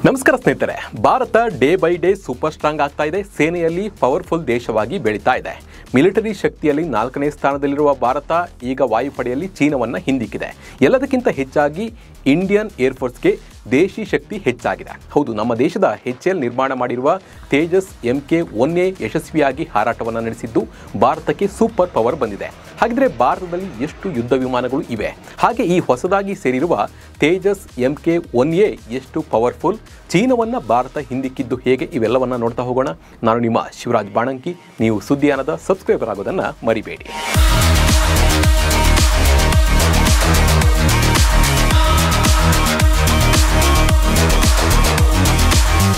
ನಮಸ್ಕಾರ ಸ್ನೇಹಿತರೆ, Bharat day by day super strong ಆಗ್ತಾ ಇದೆ. ಸೇನೆಯಲ್ಲಿ ಪವರ್ಫುಲ್ ದೇಶವಾಗಿ ಬೆಳೀತಾ ಇದೆ. ಮಿಲಿಟರಿ ಶಕ್ತಿಯಲ್ಲಿ 4ನೇ ಸ್ಥಾನದಲ್ಲಿರುವ ಭಾರತ ಈಗ ವಾಯುಪಡೆಯಲ್ಲಿ ಚೀನಾವನ್ನು ಹಿಂದಿಕ್ಕಿದೆ. ಎಲ್ಲದಕ್ಕಿಂತ ಹೆಚ್ಚಾಗಿ ಇಂಡಿಯನ್ ಏರ್ಫೋರ್ಸ್ಗೆ ದೇಶಿ ಶಕ್ತಿ ಹೆಚ್ಚಾಗಿದೆ. ಹೌದು, ನಮ್ಮ ದೇಶದ HAL ನಿರ್ಮಾಣ ಮಾಡಿರುವ ತೇಜಸ್ MK-1A ಯಶಸ್ವಿಯಾಗಿ ಹಾರಾಟವನ್ನು ನಡೆಸಿದ್ದು ಭಾರತಕ್ಕೆ ಸೂಪರ್ ಪವರ್ ಬಂದಿದೆ. ಹಾಗಿದ್ರೆ ಭಾರತದಲ್ಲಿ ಎಷ್ಟು ಯುದ್ಧ ವಿಮಾನಗಳು ಇವೆ? ಹಾಗೆ ಈ ಹೊಸದಾಗಿ ಸೇರಿರುವ ತೇಜಸ್ MK-1A ಎಷ್ಟು ಪವರ್ಫುಲ್? ಚೀನಾವನ್ನು ಭಾರತ ಹಿಂದಿಕ್ಕಿದ್ದು ಹೇಗೆ? ಇವೆಲ್ಲವನ್ನು ನೋಡ್ತಾ ಹೋಗೋಣ. ನಾನು ನಿಮ್ಮ ಶಿವರಾಜ್ ಬಾಣಂಕಿ. ನೀವು ಸುದ್ದಿಯಾನದ ಸಬ್ಸ್ಕ್ರೈಬರ್ ಆಗೋದನ್ನು ಮರಿಬೇಡಿ.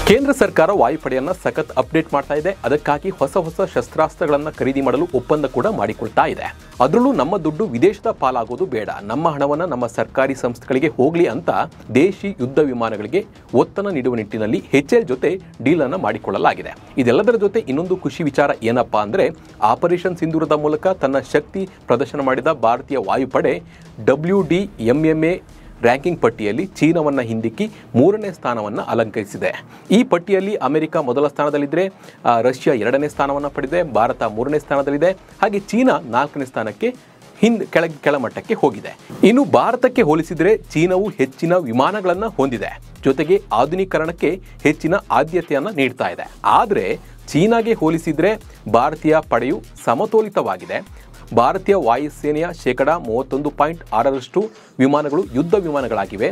ಕೇಂದ್ರ ಸರ್ಕಾರ ವಾಯುಪಡೆಯನ್ನು ಸಖತ್ ಅಪ್ಡೇಟ್ ಮಾಡ್ತಾ ಇದೆ. ಅದಕ್ಕಾಗಿ ಹೊಸ ಶಸ್ತ್ರಾಸ್ತ್ರಗಳನ್ನು ಖರೀದಿ ಮಾಡಲು ಒಪ್ಪಂದ ಕೂಡ ಮಾಡಿಕೊಳ್ತಾ ಇದೆ. ಅದರಲ್ಲೂ ನಮ್ಮ ದುಡ್ಡು ವಿದೇಶದ ಪಾಲಾಗೋದು ಬೇಡ, ನಮ್ಮ ಹಣವನ್ನು ನಮ್ಮ ಸರ್ಕಾರಿ ಸಂಸ್ಥೆಗಳಿಗೆ ಹೋಗಲಿ ಅಂತ ದೇಶಿ ಯುದ್ಧ ವಿಮಾನಗಳಿಗೆ ಒತ್ತನ್ನು ನೀಡುವ ನಿಟ್ಟಿನಲ್ಲಿ HAL ಜೊತೆ ಡೀಲನ್ನು ಮಾಡಿಕೊಳ್ಳಲಾಗಿದೆ. ಇದೆಲ್ಲದರ ಜೊತೆ ಇನ್ನೊಂದು ಖುಷಿ ವಿಚಾರ ಏನಪ್ಪಾ ಅಂದರೆ, ಆಪರೇಷನ್ ಸಿಂಧೂರದ ಮೂಲಕ ತನ್ನ ಶಕ್ತಿ ಪ್ರದರ್ಶನ ಮಾಡಿದ ಭಾರತೀಯ ವಾಯುಪಡೆ WDMMA ರ್ಯಾಂಕಿಂಗ್ ಪಟ್ಟಿಯಲ್ಲಿ ಚೀನಾವನ್ನು ಹಿಂದಿಕ್ಕಿ 3ನೇ ಸ್ಥಾನವನ್ನು ಅಲಂಕರಿಸಿದೆ. ಈ ಪಟ್ಟಿಯಲ್ಲಿ ಅಮೆರಿಕ ಮೊದಲ ಸ್ಥಾನದಲ್ಲಿದ್ದರೆ, ರಷ್ಯಾ 2ನೇ ಸ್ಥಾನವನ್ನು ಪಡೆದಿದೆ, ಭಾರತ 3ನೇ ಸ್ಥಾನದಲ್ಲಿದೆ. ಹಾಗೆ ಚೀನಾ 4ನೇ ಸ್ಥಾನಕ್ಕೆ ಕೆಳಮಟ್ಟಕ್ಕೆ ಹೋಗಿದೆ. ಇನ್ನು ಭಾರತಕ್ಕೆ ಹೋಲಿಸಿದರೆ ಚೀನಾವು ಹೆಚ್ಚಿನ ವಿಮಾನಗಳನ್ನು ಹೊಂದಿದೆ, ಜೊತೆಗೆ ಆಧುನೀಕರಣಕ್ಕೆ ಹೆಚ್ಚಿನ ಆದ್ಯತೆಯನ್ನು ನೀಡ್ತಾ ಇದೆ. ಆದರೆ ಚೀನಾಗೆ ಹೋಲಿಸಿದರೆ ಭಾರತೀಯ ಪಡೆಯು ಸಮತೋಲಿತವಾಗಿದೆ. ಭಾರತೀಯ ವಾಯುಸೇನೆಯ 31.6% ವಿಮಾನಗಳು ಯುದ್ಧ ವಿಮಾನಗಳಾಗಿವೆ,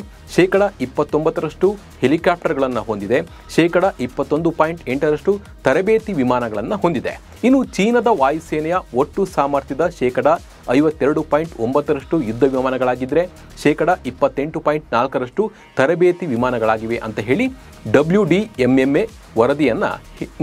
29% ಹೆಲಿಕಾಪ್ಟರ್ಗಳನ್ನು ಹೊಂದಿದೆ, 21.8% ತರಬೇತಿ ವಿಮಾನಗಳನ್ನು ಹೊಂದಿದೆ. ಇನ್ನು ಚೀನಾದ ವಾಯುಸೇನೆಯ ಒಟ್ಟು ಸಾಮರ್ಥ್ಯದ 52.9% ಯುದ್ಧ ವಿಮಾನಗಳಾಗಿದ್ದರೆ 28.4% ತರಬೇತಿ ವಿಮಾನಗಳಾಗಿವೆ ಅಂತ ಹೇಳಿ WDMMA ವರದಿಯನ್ನು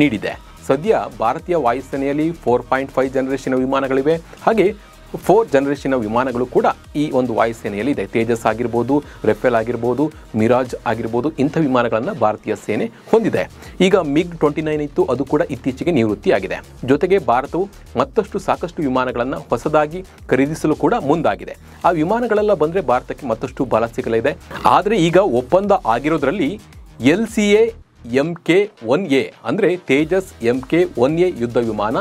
ನೀಡಿದೆ. ಸದ್ಯ ಭಾರತೀಯ ವಾಯುಸೇನೆಯಲ್ಲಿ 4.5 ಜನರೇಷನ್ ವಿಮಾನಗಳಿವೆ. ಹಾಗೆ 4 ಜನರೇಷನ್ ವಿಮಾನಗಳು ಕೂಡ ಈ ಒಂದು ವಾಯುಸೇನೆಯಲ್ಲಿ ಇದೆ. ತೇಜಸ್ ಆಗಿರ್ಬೋದು, ರೆಫೇಲ್ ಆಗಿರ್ಬೋದು, ಮಿರಾಜ್ ಆಗಿರ್ಬೋದು, ಇಂಥ ವಿಮಾನಗಳನ್ನು ಭಾರತೀಯ ಸೇನೆ ಹೊಂದಿದೆ. ಈಗ MiG-29 ಇತ್ತು, ಅದು ಕೂಡ ಇತ್ತೀಚೆಗೆ ನಿವೃತ್ತಿಯಾಗಿದೆ. ಜೊತೆಗೆ ಭಾರತವು ಸಾಕಷ್ಟು ವಿಮಾನಗಳನ್ನು ಹೊಸದಾಗಿ ಖರೀದಿಸಲು ಕೂಡ ಮುಂದಾಗಿದೆ. ಆ ವಿಮಾನಗಳೆಲ್ಲ ಬಂದರೆ ಭಾರತಕ್ಕೆ ಮತ್ತಷ್ಟು ಬಲ ಸಿಗಲಿದೆ. ಆದರೆ ಈಗ ಒಪ್ಪಂದ ಆಗಿರೋದ್ರಲ್ಲಿ LCA MK-1A ಅಂದರೆ ತೇಜಸ್ MK-1A ಯುದ್ಧ ವಿಮಾನ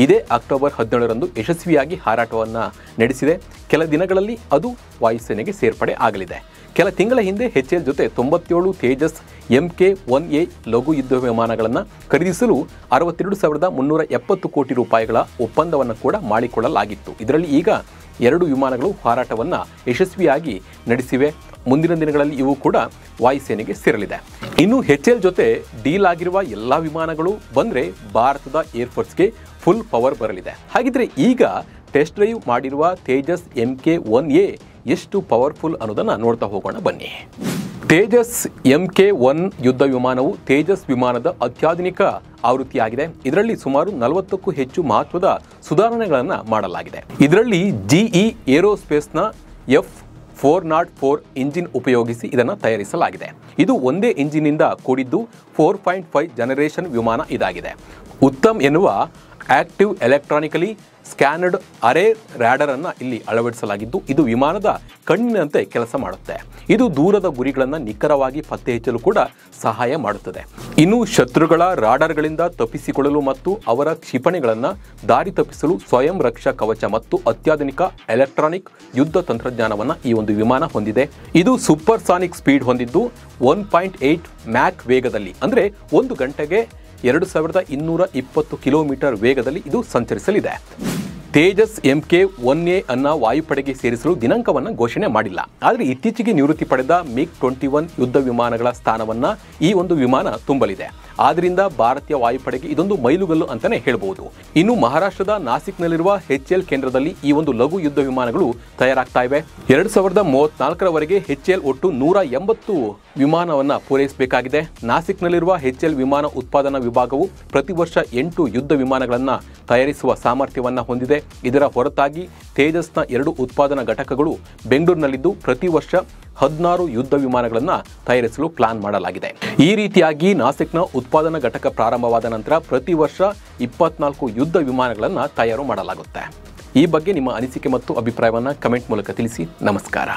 ಇದೇ ಅಕ್ಟೋಬರ್ 17ರಂದು ಯಶಸ್ವಿಯಾಗಿ ಹಾರಾಟವನ್ನು ನಡೆಸಿದೆ. ಕೆಲ ದಿನಗಳಲ್ಲಿ ಅದು ವಾಯುಸೇನೆಗೆ ಸೇರ್ಪಡೆ ಆಗಲಿದೆ. ಕೆಲ ತಿಂಗಳ ಹಿಂದೆ HAL ಜೊತೆ 97 ತೇಜಸ್ MK-1A ಲಘು ಯುದ್ಧ ವಿಮಾನಗಳನ್ನು ಖರೀದಿಸಲು 62,370 ಕೋಟಿ ರೂಪಾಯಿಗಳ ಒಪ್ಪಂದವನ್ನು ಕೂಡ ಮಾಡಿಕೊಳ್ಳಲಾಗಿತ್ತು. ಇದರಲ್ಲಿ ಈಗ 2 ವಿಮಾನಗಳು ಹಾರಾಟವನ್ನು ಯಶಸ್ವಿಯಾಗಿ ನಡೆಸಿವೆ. ಮುಂದಿನ ದಿನಗಳಲ್ಲಿ ಇವು ಕೂಡ ವಾಯುಸೇನೆಗೆ ಸೇರಲಿದೆ. ಇನ್ನು HAL ಜೊತೆ ಡೀಲ್ ಆಗಿರುವ ಎಲ್ಲ ವಿಮಾನಗಳು ಬಂದರೆ ಭಾರತದ ಏರ್ಫೋರ್ಸ್ಗೆ ಫುಲ್ ಪವರ್ ಬರಲಿದೆ. ಹಾಗಿದ್ರೆ ಈಗ ಟೆಸ್ಟ್ ಡ್ರೈವ್ ಮಾಡಿರುವ ತೇಜಸ್ MK-1A ಎಷ್ಟು ಪವರ್ಫುಲ್ ಅನ್ನೋದನ್ನು ನೋಡ್ತಾ ಹೋಗೋಣ ಬನ್ನಿ. ತೇಜಸ್ MK-1 ಯುದ್ಧ ವಿಮಾನವು ತೇಜಸ್ ವಿಮಾನದ ಅತ್ಯಾಧುನಿಕ ಆವೃತ್ತಿಯಾಗಿದೆ. ಇದರಲ್ಲಿ ಸುಮಾರು 40ಕ್ಕೂ ಹೆಚ್ಚು ಮಹತ್ವದ ಸುಧಾರಣೆಗಳನ್ನು ಮಾಡಲಾಗಿದೆ. ಇದರಲ್ಲಿ GE ಏರೋಸ್ಪೇಸ್ನ F404 ಇಂಜಿನ್ ಉಪಯೋಗಿಸಿ ಇದನ್ನು ತಯಾರಿಸಲಾಗಿದೆ. ಇದು ಒಂದೇ ಇಂಜಿನಿಂದ ಕೂಡಿದ್ದು 4.5 ಜನರೇಷನ್ ವಿಮಾನ ಇದಾಗಿದೆ. ಉತ್ತಮ್ ಎನ್ನುವ ಆಕ್ಟಿವ್ ಎಲೆಕ್ಟ್ರಾನಿಕಲಿ ಸ್ಕ್ಯಾನರ್ಡ್ ಅರೆ ರ್ಯಾಡರ್ ಅನ್ನು ಇಲ್ಲಿ ಅಳವಡಿಸಲಾಗಿದ್ದು, ಇದು ವಿಮಾನದ ಕಣ್ಣಿನಂತೆ ಕೆಲಸ ಮಾಡುತ್ತೆ. ಇದು ದೂರದ ಗುರಿಗಳನ್ನು ನಿಖರವಾಗಿ ಪತ್ತೆ ಹಚ್ಚಲು ಕೂಡ ಸಹಾಯ ಮಾಡುತ್ತದೆ. ಇನ್ನು ಶತ್ರುಗಳ ರಾಡರ್ಗಳಿಂದ ತಪ್ಪಿಸಿಕೊಳ್ಳಲು ಮತ್ತು ಅವರ ಕ್ಷಿಪಣಿಗಳನ್ನು ದಾರಿ ತಪ್ಪಿಸಲು ಸ್ವಯಂ ರಕ್ಷಾ ಕವಚ ಮತ್ತು ಅತ್ಯಾಧುನಿಕ ಎಲೆಕ್ಟ್ರಾನಿಕ್ ಯುದ್ಧ ತಂತ್ರಜ್ಞಾನವನ್ನು ಈ ಒಂದು ವಿಮಾನ ಹೊಂದಿದೆ. ಇದು ಸೂಪರ್ ಸಾನಿಕ್ ಸ್ಪೀಡ್ ಹೊಂದಿದ್ದು 1.8 ಮ್ಯಾಕ್ ವೇಗದಲ್ಲಿ ಅಂದರೆ 1 ಗಂಟೆಗೆ 2220 ಕಿಲೋಮೀಟರ್ ವೇಗದಲ್ಲಿ ಇದು ಸಂಚರಿಸಲಿದೆ. ತೇಜಸ್ MK-1A ಅನ್ನು ವಾಯುಪಡೆಗೆ ಸೇರಿಸಲು ದಿನಾಂಕವನ್ನು ಘೋಷಣೆ ಮಾಡಿಲ್ಲ. ಆದರೆ ಇತ್ತೀಚೆಗೆ ನಿವೃತ್ತಿ ಪಡೆದ MiG-21 ಯುದ್ಧ ವಿಮಾನಗಳ ಸ್ಥಾನವನ್ನು ಈ ಒಂದು ವಿಮಾನ ತುಂಬಲಿದೆ. ಆದ್ದರಿಂದ ಭಾರತೀಯ ವಾಯುಪಡೆಗೆ ಇದೊಂದು ಮೈಲುಗಲ್ಲು ಅಂತಾನೆ ಹೇಳಬಹುದು. ಇನ್ನು ಮಹಾರಾಷ್ಟ್ರದ ನಾಸಿಕ್ನಲ್ಲಿರುವ HAL ಕೇಂದ್ರದಲ್ಲಿ ಈ ಒಂದು ಲಘು ಯುದ್ಧ ವಿಮಾನಗಳು ತಯಾರಾಗ್ತಾ ಇವೆ. 2034ರವರೆಗೆ HAL ಒಟ್ಟು 180 ವಿಮಾನವನ್ನು ಪೂರೈಸಬೇಕಾಗಿದೆ. ನಾಸಿಕ್ನಲ್ಲಿರುವ HAL ವಿಮಾನ ಉತ್ಪಾದನಾ ವಿಭಾಗವು ಪ್ರತಿ ವರ್ಷ 8 ಯುದ್ಧ ವಿಮಾನಗಳನ್ನು ತಯಾರಿಸುವ ಸಾಮರ್ಥ್ಯವನ್ನು ಹೊಂದಿದೆ. ಇದರ ಹೊರತಾಗಿ ತೇಜಸ್ನ 2 ಉತ್ಪಾದನಾ ಘಟಕಗಳು ಬೆಂಗಳೂರಿನಲ್ಲಿದ್ದು ಪ್ರತಿ ವರ್ಷ 16 ಯುದ್ಧ ವಿಮಾನಗಳನ್ನು ತಯಾರಿಸಲು ಪ್ಲಾನ್ ಮಾಡಲಾಗಿದೆ. ಈ ರೀತಿಯಾಗಿ ನಾಸಿಕ್ನ ಉತ್ಪಾದನಾ ಘಟಕ ಪ್ರಾರಂಭವಾದ ನಂತರ ಪ್ರತಿ ವರ್ಷ 24 ಯುದ್ಧ ವಿಮಾನಗಳನ್ನು ತಯಾರು ಮಾಡಲಾಗುತ್ತೆ. ಈ ಬಗ್ಗೆ ನಿಮ್ಮ ಅನಿಸಿಕೆ ಮತ್ತು ಅಭಿಪ್ರಾಯವನ್ನು ಕಮೆಂಟ್ ಮೂಲಕ ತಿಳಿಸಿ. ನಮಸ್ಕಾರ.